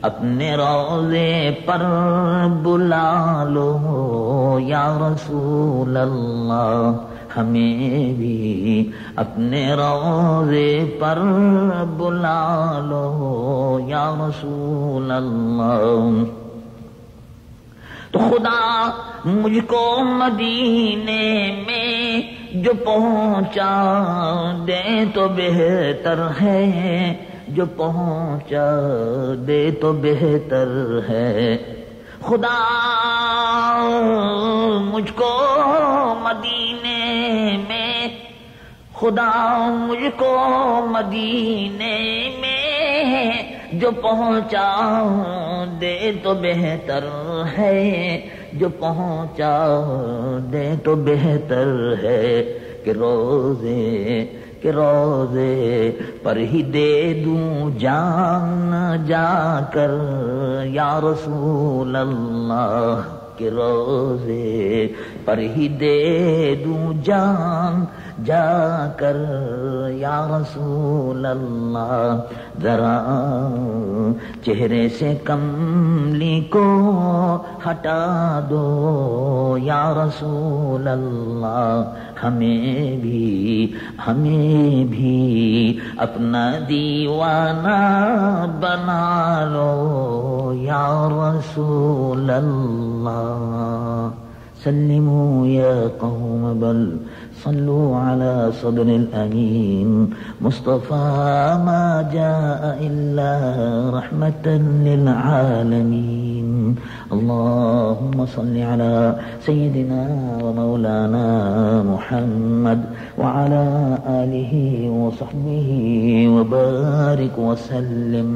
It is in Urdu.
اپنے روضے پر بلا لو یا رسول اللہ، ہمیں بھی اپنے روضے پر بلا لو یا رسول اللہ۔ تو خدا مجھ کو مدینے میں جو پہنچا دے تو بہتر ہے، جو پہنچا دے تو بہتر ہے۔ خدا مجھ کو مدینے میں، خدا مجھ کو مدینے میں جو پہنچا دے تو بہتر ہے، جو پہنچا دے تو بہتر ہے کہ روزے پر ہی دے دوں جان جا کر یا رسول اللہ، کہ روزے پر ہی دے دوں جان جا کر یا رسول اللہ۔ ذرا چہرے سے کملی کو ہٹا دو یا رسول اللہ، ہمیں بھی اپنا دیوانہ بنا لو یا رسول اللہ۔ سلموا یا قوم بل صلوا على صدر الأمين مصطفى ما جاء إلا رحمة للعالمين۔ اللهم صل على سيدنا ومولانا محمد وعلى آله وصحبه وبارك وسلم۔